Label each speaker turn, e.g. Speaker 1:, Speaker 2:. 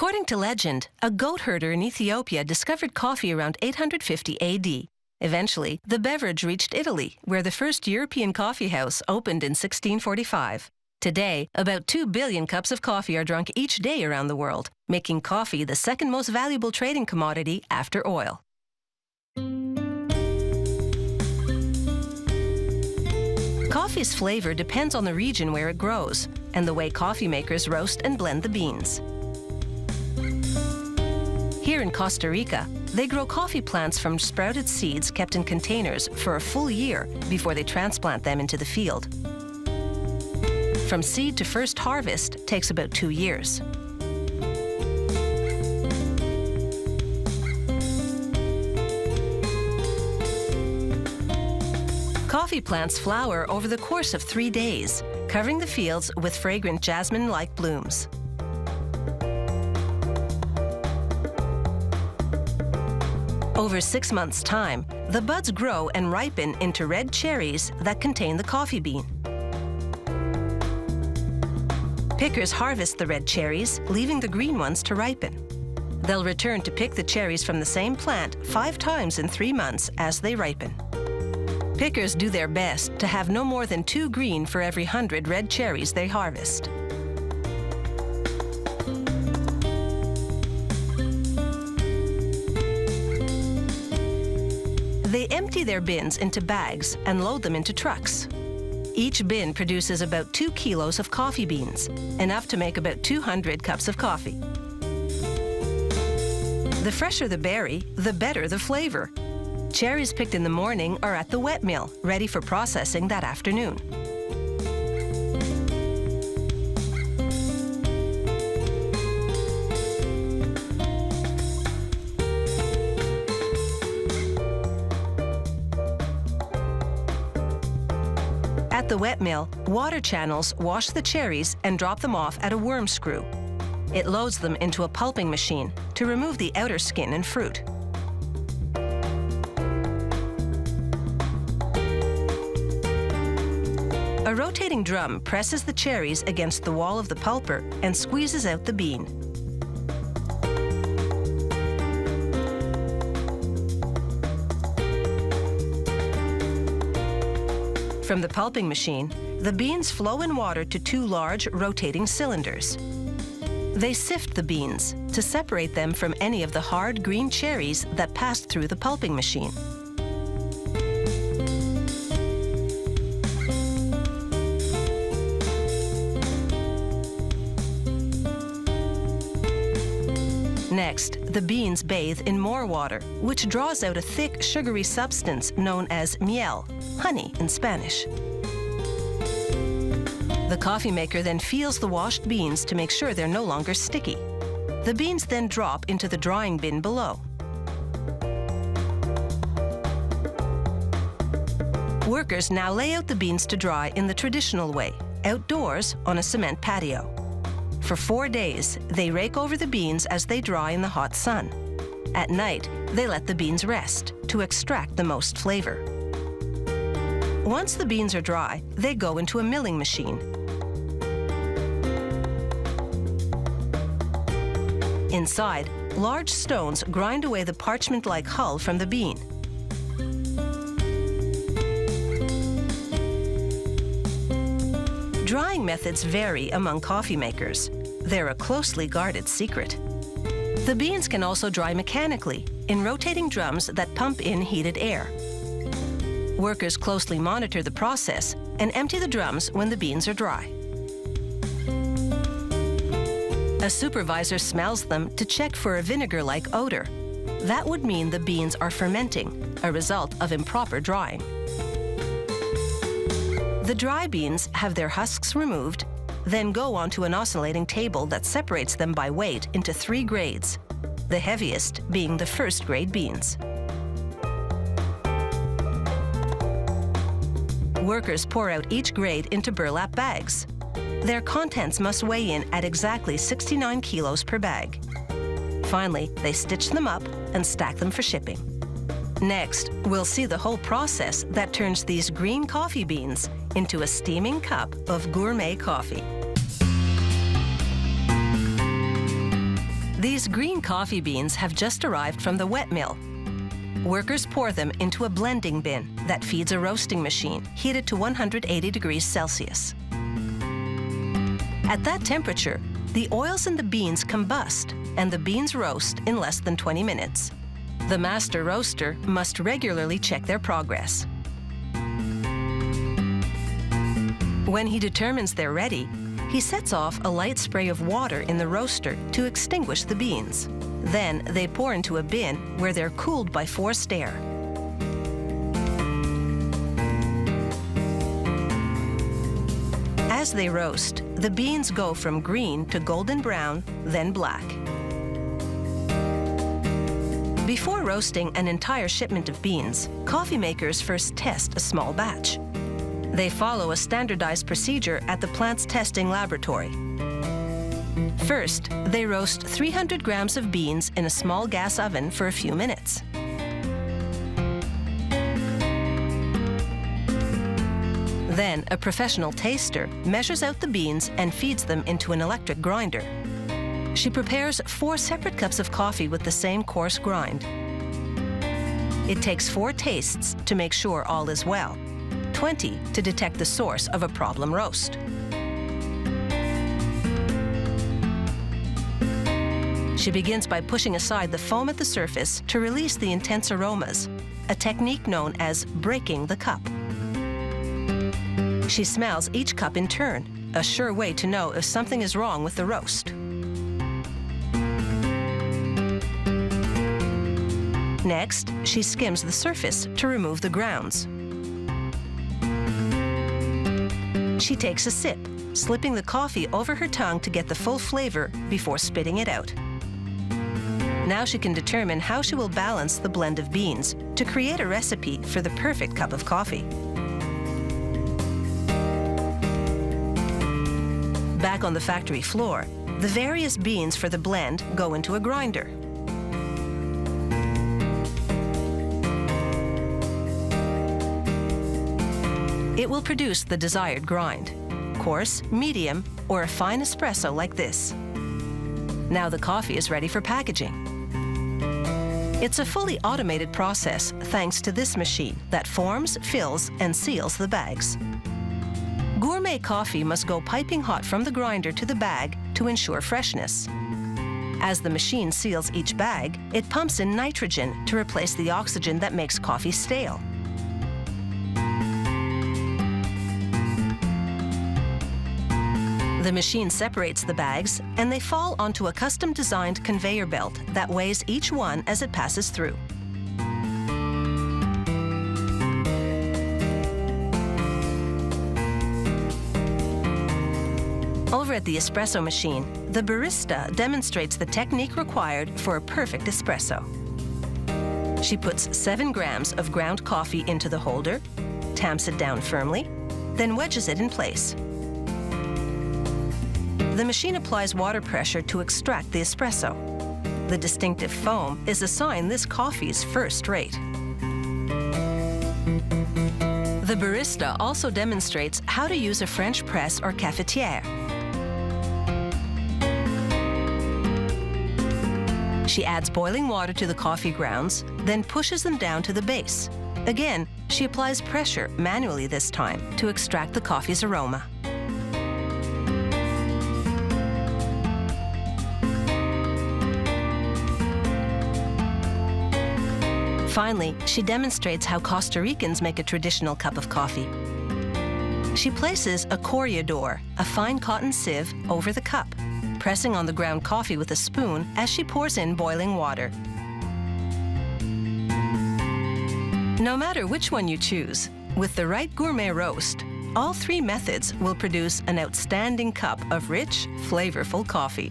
Speaker 1: According to legend, a goat herder in Ethiopia discovered coffee around 850 AD. Eventually, the beverage reached Italy, where the first European coffee house opened in 1645. Today, about 2 billion cups of coffee are drunk each day around the world, making coffee the second most valuable trading commodity after oil. Coffee's flavor depends on the region where it grows and the way coffee makers roast and blend the beans. Here in Costa Rica, they grow coffee plants from sprouted seeds kept in containers for a full year before they transplant them into the field. From seed to first harvest takes about 2 years. Coffee plants flower over the course of 3 days, covering the fields with fragrant jasmine-like blooms. Over 6 months' time, the buds grow and ripen into red cherries that contain the coffee bean. Pickers harvest the red cherries, leaving the green ones to ripen. They'll return to pick the cherries from the same plant 5 times in 3 months as they ripen. Pickers do their best to have no more than 2 green for every 100 red cherries they harvest. They empty their bins into bags and load them into trucks. Each bin produces about 2 kilos of coffee beans, enough to make about 200 cups of coffee. The fresher the berry, the better the flavor. Cherries picked in the morning are at the wet mill, ready for processing that afternoon. At the wet mill, water channels wash the cherries and drop them off at a worm screw. It loads them into a pulping machine to remove the outer skin and fruit. A rotating drum presses the cherries against the wall of the pulper and squeezes out the bean. From the pulping machine, the beans flow in water to 2 large rotating cylinders. They sift the beans to separate them from any of the hard green cherries that passed through the pulping machine. Next, the beans bathe in more water, which draws out a thick, sugary substance known as miel, honey in Spanish. The coffee maker then feels the washed beans to make sure they're no longer sticky. The beans then drop into the drying bin below. Workers now lay out the beans to dry in the traditional way, outdoors on a cement patio. For 4 days, they rake over the beans as they dry in the hot sun. At night, they let the beans rest to extract the most flavor. Once the beans are dry, they go into a milling machine. Inside, large stones grind away the parchment-like hull from the bean. Drying methods vary among coffee makers. They're a closely guarded secret. The beans can also dry mechanically in rotating drums that pump in heated air. Workers closely monitor the process and empty the drums when the beans are dry. A supervisor smells them to check for a vinegar-like odor. That would mean the beans are fermenting, a result of improper drying. The dry beans have their husks removed, then go onto an oscillating table that separates them by weight into 3 grades, the heaviest being the first-grade beans. Workers pour out each grade into burlap bags. Their contents must weigh in at exactly 69 kilos per bag. Finally, they stitch them up and stack them for shipping. Next, we'll see the whole process that turns these green coffee beans into a steaming cup of gourmet coffee. These green coffee beans have just arrived from the wet mill. Workers pour them into a blending bin that feeds a roasting machine heated to 180 degrees Celsius. At that temperature, the oils in the beans combust and the beans roast in less than 20 minutes. The master roaster must regularly check their progress. When he determines they're ready, he sets off a light spray of water in the roaster to extinguish the beans. Then they pour into a bin where they're cooled by forced air. As they roast, the beans go from green to golden brown, then black. Before roasting an entire shipment of beans, coffee makers first test a small batch. They follow a standardized procedure at the plant's testing laboratory. First, they roast 300 grams of beans in a small gas oven for a few minutes. Then, a professional taster measures out the beans and feeds them into an electric grinder. She prepares 4 separate cups of coffee with the same coarse grind. It takes 4 tastes to make sure all is well, 20 to detect the source of a problem roast. She begins by pushing aside the foam at the surface to release the intense aromas, a technique known as breaking the cup. She smells each cup in turn, a sure way to know if something is wrong with the roast. Next, she skims the surface to remove the grounds. She takes a sip, slipping the coffee over her tongue to get the full flavor before spitting it out. Now she can determine how she will balance the blend of beans to create a recipe for the perfect cup of coffee. Back on the factory floor, the various beans for the blend go into a grinder. It will produce the desired grind, coarse, medium, or a fine espresso like this. Now the coffee is ready for packaging. It's a fully automated process thanks to this machine that forms, fills, and seals the bags. Gourmet coffee must go piping hot from the grinder to the bag to ensure freshness. As the machine seals each bag, it pumps in nitrogen to replace the oxygen that makes coffee stale. The machine separates the bags, and they fall onto a custom-designed conveyor belt that weighs each one as it passes through. Over at the espresso machine, the barista demonstrates the technique required for a perfect espresso. She puts 7 grams of ground coffee into the holder, tamps it down firmly, then wedges it in place. The machine applies water pressure to extract the espresso. The distinctive foam is a sign this coffee is first rate. The barista also demonstrates how to use a French press or cafetière. She adds boiling water to the coffee grounds, then pushes them down to the base. Again, she applies pressure, manually this time, to extract the coffee's aroma. Finally, she demonstrates how Costa Ricans make a traditional cup of coffee. She places a correador, a fine cotton sieve, over the cup, pressing on the ground coffee with a spoon as she pours in boiling water. No matter which one you choose, with the right gourmet roast, all 3 methods will produce an outstanding cup of rich, flavorful coffee.